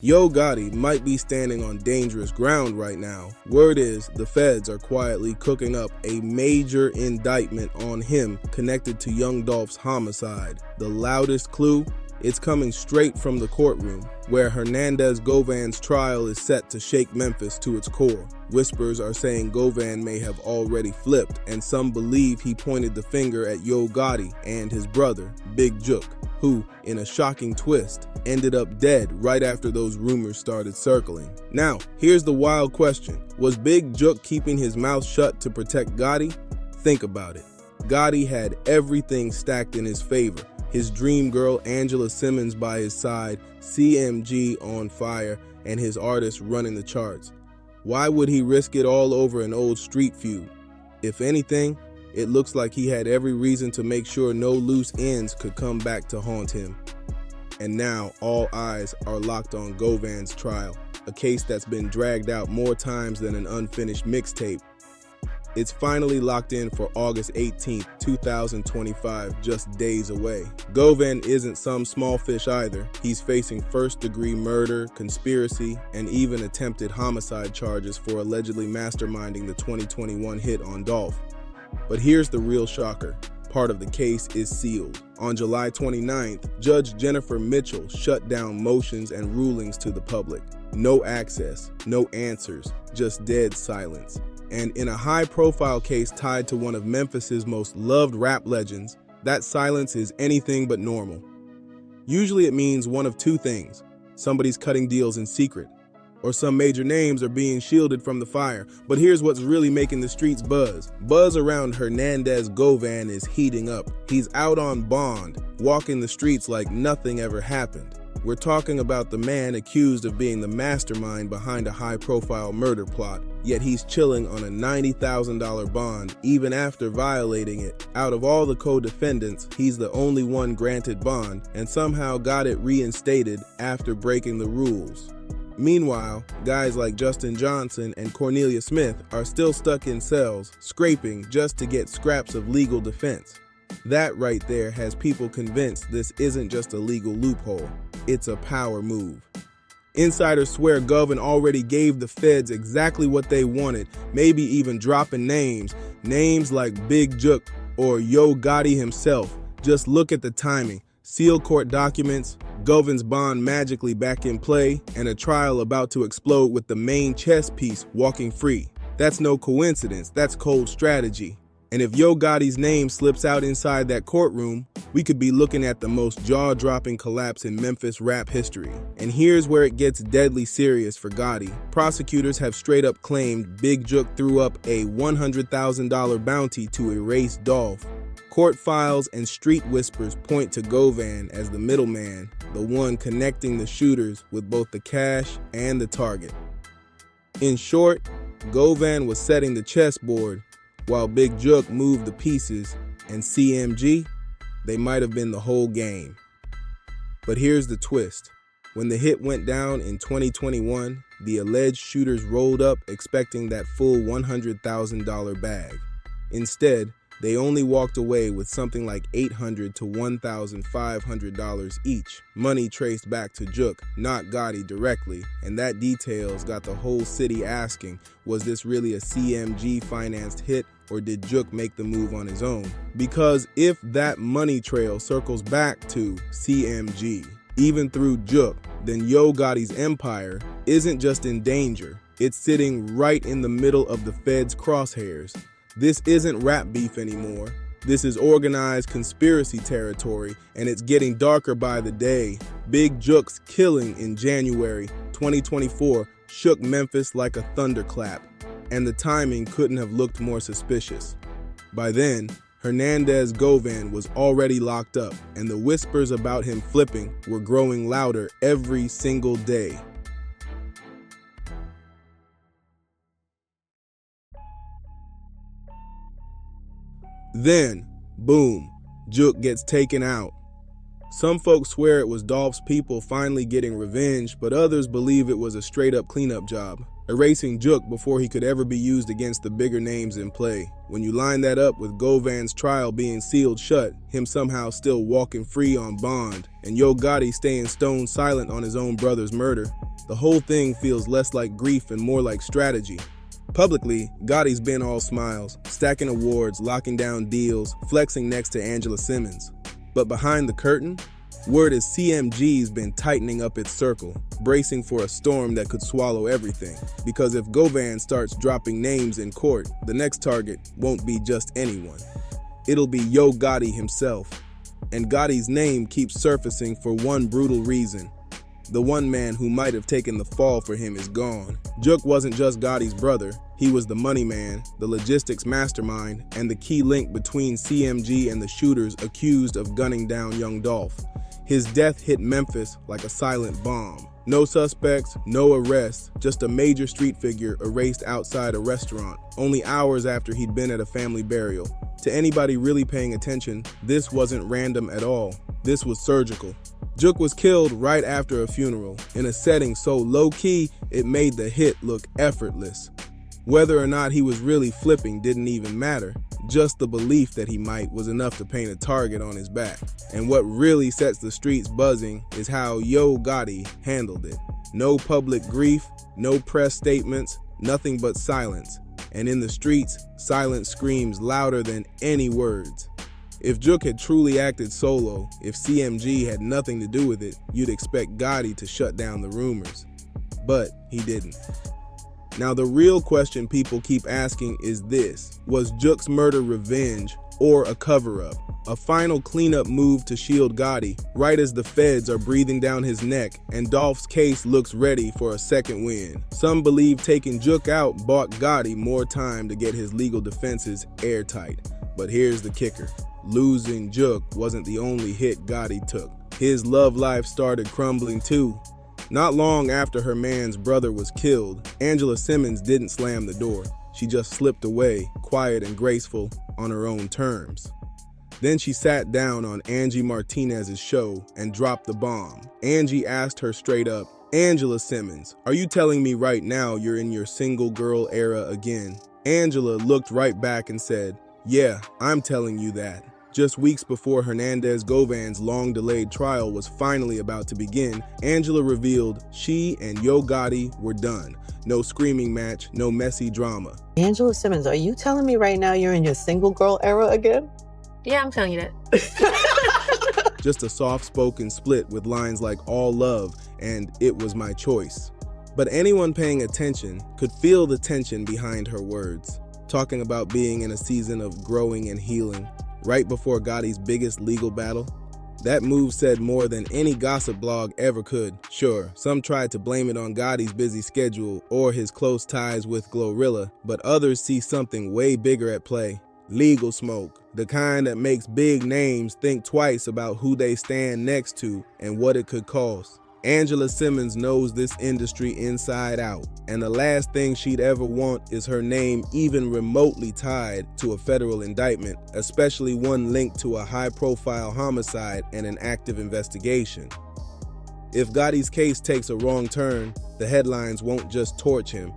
Yo Gotti might be standing on dangerous ground right now. Word is the feds are quietly cooking up a major indictment on him connected to Young Dolph's homicide. The loudest clue? It's coming straight from the courtroom, where Hernandez Govan's trial is set to shake Memphis to its core. Whispers are saying Govan may have already flipped, and some believe he pointed the finger at Yo Gotti and his brother, Big Jook, who, in a shocking twist, ended up dead right after those rumors started circling. Now, here's the wild question. Was Big Jook keeping his mouth shut to protect Gotti? Think about it. Gotti had everything stacked in his favor. His dream girl Angela Simmons by his side, CMG on fire, and his artist running the charts. Why would he risk it all over an old street feud? If anything, it looks like he had every reason to make sure no loose ends could come back to haunt him. And now all eyes are locked on Govan's trial, a case that's been dragged out more times than an unfinished mixtape. It's finally locked in for August 18th, 2025, just days away. Govan isn't some small fish either. He's facing first-degree murder, conspiracy, and even attempted homicide charges for allegedly masterminding the 2021 hit on Dolph. But here's the real shocker. Part of the case is sealed. On July 29th, Judge Jennifer Mitchell shut down motions and rulings to the public. No access, no answers, just dead silence. And in a high-profile case tied to one of Memphis's most loved rap legends, that silence is anything but normal. Usually it means one of two things. Somebody's cutting deals in secret, or some major names are being shielded from the fire. But here's what's really making the streets buzz. Buzz around Hernandez Govan is heating up. He's out on bond, walking the streets like nothing ever happened. We're talking about the man accused of being the mastermind behind a high-profile murder plot, yet he's chilling on a $90,000 bond even after violating it. Out of all the co-defendants, he's the only one granted bond and somehow got it reinstated after breaking the rules. Meanwhile, guys like Justin Johnson and Cornelia Smith are still stuck in cells, scraping just to get scraps of legal defense. That right there has people convinced this isn't just a legal loophole, it's a power move. Insiders swear Govan already gave the feds exactly what they wanted, maybe even dropping names like Big Jook or Yo Gotti himself. Just look at the timing. Sealed court documents, Govan's bond magically back in play, and a trial about to explode with the main chess piece walking free. That's no coincidence, that's cold strategy. And if Yo Gotti's name slips out inside that courtroom, we could be looking at the most jaw-dropping collapse in Memphis rap history. And here's where it gets deadly serious for Gotti. Prosecutors have straight up claimed Big Jook threw up a $100,000 bounty to erase Dolph. Court files and street whispers point to Govan as the middleman, the one connecting the shooters with both the cash and the target. In short, Govan was setting the chessboard, while Big Jook moved the pieces, and CMG, they might have been the whole game. But here's the twist. When the hit went down in 2021, the alleged shooters rolled up expecting that full $100,000 bag. Instead, they only walked away with something like $800 to $1,500 each. Money traced back to Jook, not Gotti directly, and that details got the whole city asking, was this really a CMG-financed hit, or did Jook make the move on his own? Because if that money trail circles back to CMG, even through Jook, then Yo Gotti's empire isn't just in danger, it's sitting right in the middle of the feds' crosshairs. This isn't rap beef anymore. This is organized conspiracy territory, and it's getting darker by the day. Big Jook's killing in January 2024 shook Memphis like a thunderclap, and the timing couldn't have looked more suspicious. By then, Hernandez Govan was already locked up, and the whispers about him flipping were growing louder every single day. Then, boom, Jook gets taken out. Some folks swear it was Dolph's people finally getting revenge, but others believe it was a straight-up cleanup job. erasing Jook before he could ever be used against the bigger names in play. When you line that up with Govan's trial being sealed shut, him somehow still walking free on bond, and Yo Gotti staying stone silent on his own brother's murder, the whole thing feels less like grief and more like strategy. Publicly, Gotti's been all smiles, stacking awards, locking down deals, flexing next to Angela Simmons. But behind the curtain, word is CMG's been tightening up its circle, bracing for a storm that could swallow everything. Because if Govan starts dropping names in court, the next target won't be just anyone. It'll be Yo Gotti himself. And Gotti's name keeps surfacing for one brutal reason. The one man who might have taken the fall for him is gone. Jook wasn't just Gotti's brother. He was the money man, the logistics mastermind, and the key link between CMG and the shooters accused of gunning down Young Dolph. His death hit Memphis like a silent bomb. No suspects, no arrests, just a major street figure erased outside a restaurant, only hours after he'd been at a family burial. To anybody really paying attention, this wasn't random at all. This was surgical. Jook was killed right after a funeral, in a setting so low-key it made the hit look effortless. Whether or not he was really flipping didn't even matter. Just the belief that he might was enough to paint a target on his back. And what really sets the streets buzzing is how Yo Gotti handled it. No public grief, no press statements, nothing but silence. And in the streets, silence screams louder than any words. If Jook had truly acted solo, if CMG had nothing to do with it, you'd expect Gotti to shut down the rumors. But he didn't. Now the real question people keep asking is this: was Jook's murder revenge or a cover-up? A final cleanup move to shield Gotti, right as the feds are breathing down his neck and Dolph's case looks ready for a second win. Some believe taking Jook out bought Gotti more time to get his legal defenses airtight. But here's the kicker. Losing Jook wasn't the only hit Gotti took. His love life started crumbling too. Not long after her man's brother was killed, Angela Simmons didn't slam the door. She just slipped away, quiet and graceful, on her own terms. Then she sat down on Angie Martinez's show and dropped the bomb. Angie asked her straight up, "Angela Simmons, are you telling me right now you're in your single girl era again?" Angela looked right back and said, "Yeah, I'm telling you that." Just weeks before Hernandez Govan's long-delayed trial was finally about to begin, Angela revealed she and Yo Gotti were done. No screaming match, no messy drama. Angela Simmons, are you telling me right now you're in your single girl era again? Yeah, I'm telling you that. Just a soft-spoken split with lines like "all love" and "it was my choice." But anyone paying attention could feel the tension behind her words, talking about being in a season of growing and healing, right before Gotti's biggest legal battle. That move said more than any gossip blog ever could. Sure, some tried to blame it on Gotti's busy schedule or his close ties with Glorilla, but others see something way bigger at play. Legal smoke, the kind that makes big names think twice about who they stand next to and what it could cost. Angela Simmons knows this industry inside out, and the last thing she'd ever want is her name even remotely tied to a federal indictment, especially one linked to a high-profile homicide and an active investigation. If Gotti's case takes a wrong turn, the headlines won't just torch him.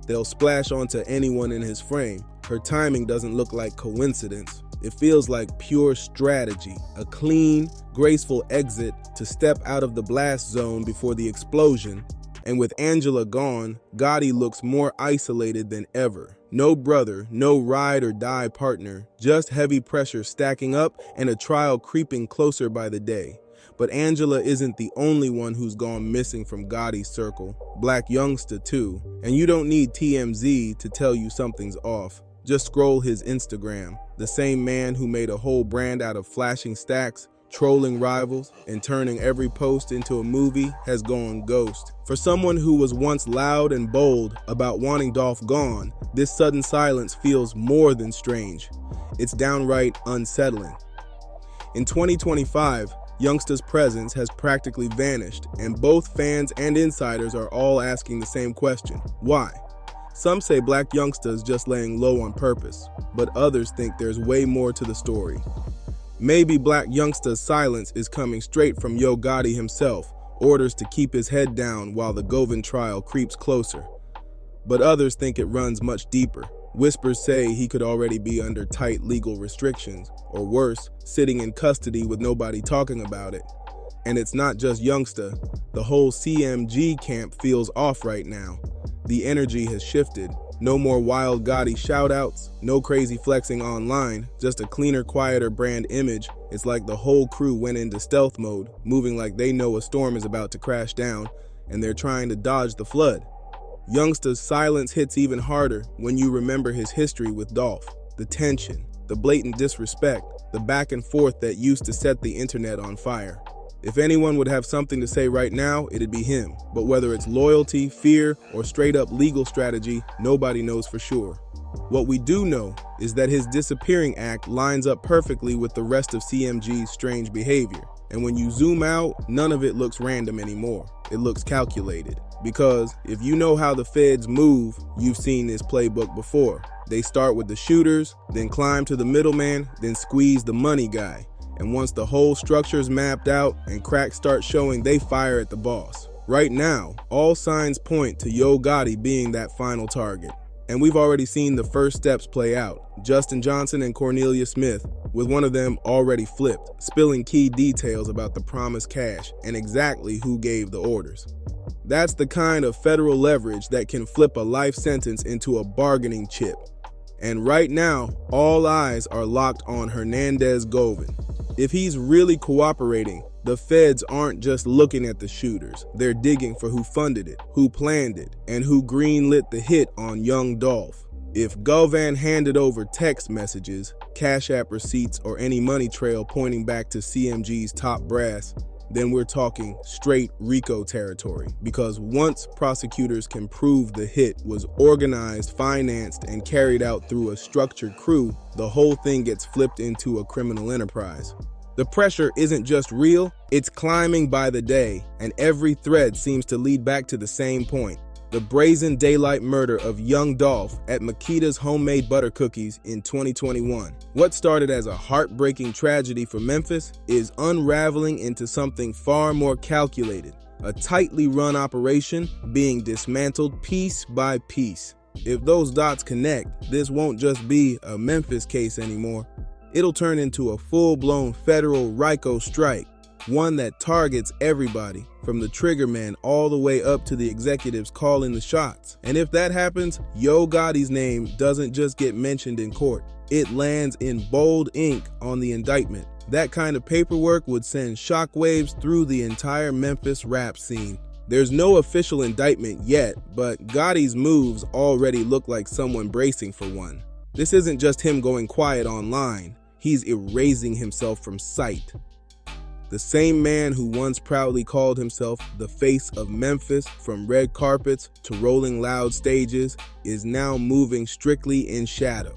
They'll splash onto anyone in his frame. Her timing doesn't look like coincidence. It feels like pure strategy, a clean, graceful exit to step out of the blast zone before the explosion. And with Angela gone, Gotti looks more isolated than ever. No brother, no ride or die partner, just heavy pressure stacking up and a trial creeping closer by the day. But Angela isn't the only one who's gone missing from Gotti's circle. Black Youngster too. And you don't need TMZ to tell you something's off. Just scroll his Instagram. The same man who made a whole brand out of flashing stacks, trolling rivals, and turning every post into a movie has gone ghost. For someone who was once loud and bold about wanting Dolph gone, this sudden silence feels more than strange. It's downright unsettling. In 2025, Youngster's presence has practically vanished, and both fans and insiders are all asking the same question: why? Some say Black Youngster is just laying low on purpose, but others think there's way more to the story. Maybe Black Youngster's silence is coming straight from Yo Gotti himself, orders to keep his head down while the Govan trial creeps closer. but others think it runs much deeper. Whispers say he could already be under tight legal restrictions, or worse, sitting in custody with nobody talking about it. And it's not just Youngsta. The whole CMG camp feels off right now. The energy has shifted. No more wild Gotti shoutouts, no crazy flexing online, just a cleaner, quieter brand image. It's like the whole crew went into stealth mode, moving like they know a storm is about to crash down, and they're trying to dodge the flood. Youngsta's silence hits even harder when you remember his history with Dolph. The tension, the blatant disrespect, the back and forth that used to set the internet on fire. If anyone would have something to say right now, it'd be him. But whether it's loyalty, fear, or straight up legal strategy, nobody knows for sure. What we do know is that his disappearing act lines up perfectly with the rest of CMG's strange behavior. And when you zoom out, none of it looks random anymore. It looks calculated. Because if you know how the feds move, you've seen this playbook before. They start with the shooters, then climb to the middleman, then squeeze the money guy. And once the whole structure's mapped out and cracks start showing, they fire at the boss. Right now, all signs point to Yo Gotti being that final target. And we've already seen the first steps play out. Justin Johnson and Cornelia Smith, with one of them already flipped, spilling key details about the promised cash and exactly who gave the orders. That's the kind of federal leverage that can flip a life sentence into a bargaining chip. And right now, all eyes are locked on Hernandez Govan. If he's really cooperating, the feds aren't just looking at the shooters. They're digging for who funded it, who planned it, and who greenlit the hit on Young Dolph. If Govan handed over text messages, Cash App receipts, or any money trail pointing back to CMG's top brass, then we're talking straight RICO territory. Because once prosecutors can prove the hit was organized, financed, and carried out through a structured crew, the whole thing gets flipped into a criminal enterprise. The pressure isn't just real, it's climbing by the day, and every thread seems to lead back to the same point. The brazen daylight murder of Young Dolph at Makita's homemade butter cookies in 2021. What started as a heartbreaking tragedy for Memphis is unraveling into something far more calculated, a tightly run operation being dismantled piece by piece. If those dots connect, this won't just be a Memphis case anymore. It'll turn into a full-blown federal RICO strike, one that targets everybody, from the triggerman all the way up to the executives calling the shots. And if that happens, Yo Gotti's name doesn't just get mentioned in court. It lands in bold ink on the indictment. That kind of paperwork would send shockwaves through the entire Memphis rap scene. There's no official indictment yet, but Gotti's moves already look like someone bracing for one. This isn't just him going quiet online. He's erasing himself from sight. The same man who once proudly called himself the face of Memphis, from red carpets to rolling loud stages, is now moving strictly in shadow.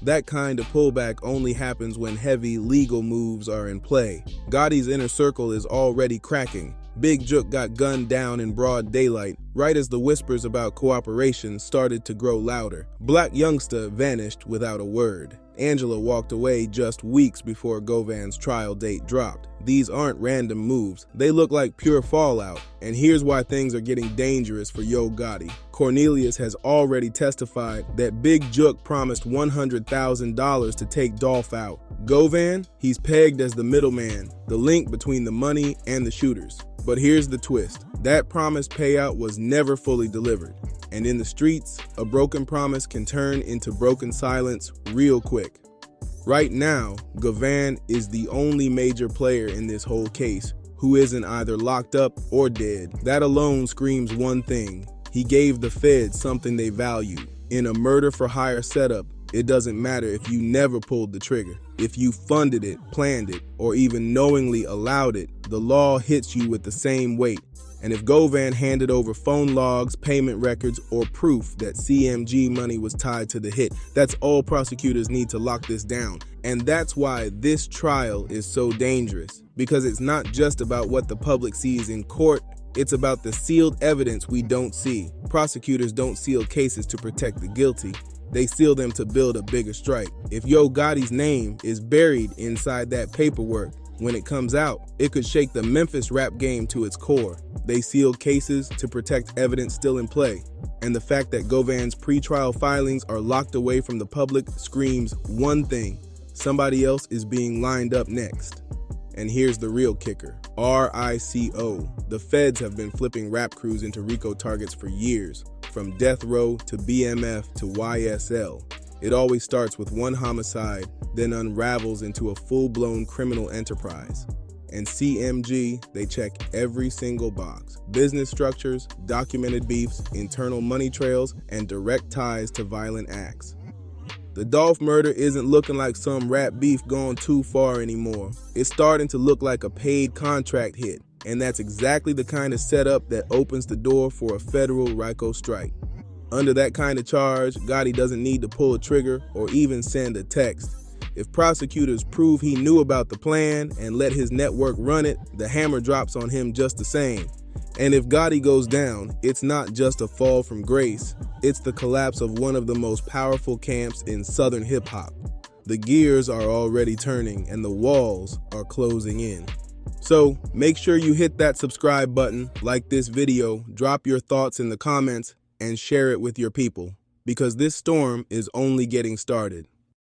That kind of pullback only happens when heavy legal moves are in play. Gotti's inner circle is already cracking. Big Jook got gunned down in broad daylight, right as the whispers about cooperation started to grow louder. Black Youngsta vanished without a word. Angela walked away just weeks before Govan's trial date dropped. These aren't random moves. They look like pure fallout. And here's why things are getting dangerous for Yo Gotti. Cornelius has already testified that Big Jook promised $100,000 to take Dolph out. Govan, he's pegged as the middleman, the link between the money and the shooters. But here's the twist. That promised payout was never fully delivered. And in the streets, a broken promise can turn into broken silence real quick. Right now, Govan is the only major player in this whole case who isn't either locked up or dead. That alone screams one thing. He gave the feds something they value. In a murder-for-hire setup, it doesn't matter if you never pulled the trigger. If you funded it, planned it, or even knowingly allowed it, the law hits you with the same weight. And if Govan handed over phone logs, payment records, or proof that CMG money was tied to the hit, that's all prosecutors need to lock this down. And that's why this trial is so dangerous. Because it's not just about what the public sees in court, it's about the sealed evidence we don't see. Prosecutors don't seal cases to protect the guilty. They seal them to build a bigger strike. If Yo Gotti's name is buried inside that paperwork, When it comes out, it could shake the Memphis rap game to its core. They sealed cases to protect evidence still in play, and the fact that Govan's pretrial filings are locked away from the public screams one thing: somebody else is being lined up next. And here's the real kicker: RICO. The feds have been flipping rap crews into RICO targets for years, from death row to BMF to YSL. It always starts with one homicide, then unravels into a full-blown criminal enterprise. And CMG, they check every single box: business structures, documented beefs, internal money trails, and direct ties to violent acts. The Dolph murder isn't looking like some rap beef gone too far anymore. It's starting to look like a paid contract hit, and that's exactly the kind of setup that opens the door for a federal RICO strike. Under that kind of charge, Gotti doesn't need to pull a trigger or even send a text. If prosecutors prove he knew about the plan and let his network run it, the hammer drops on him just the same. And if Gotti goes down, it's not just a fall from grace, it's the collapse of one of the most powerful camps in Southern hip-hop. The gears are already turning and the walls are closing in. So make sure you hit that subscribe button, like this video, drop your thoughts in the comments, and share it with your people, because this storm is only getting started.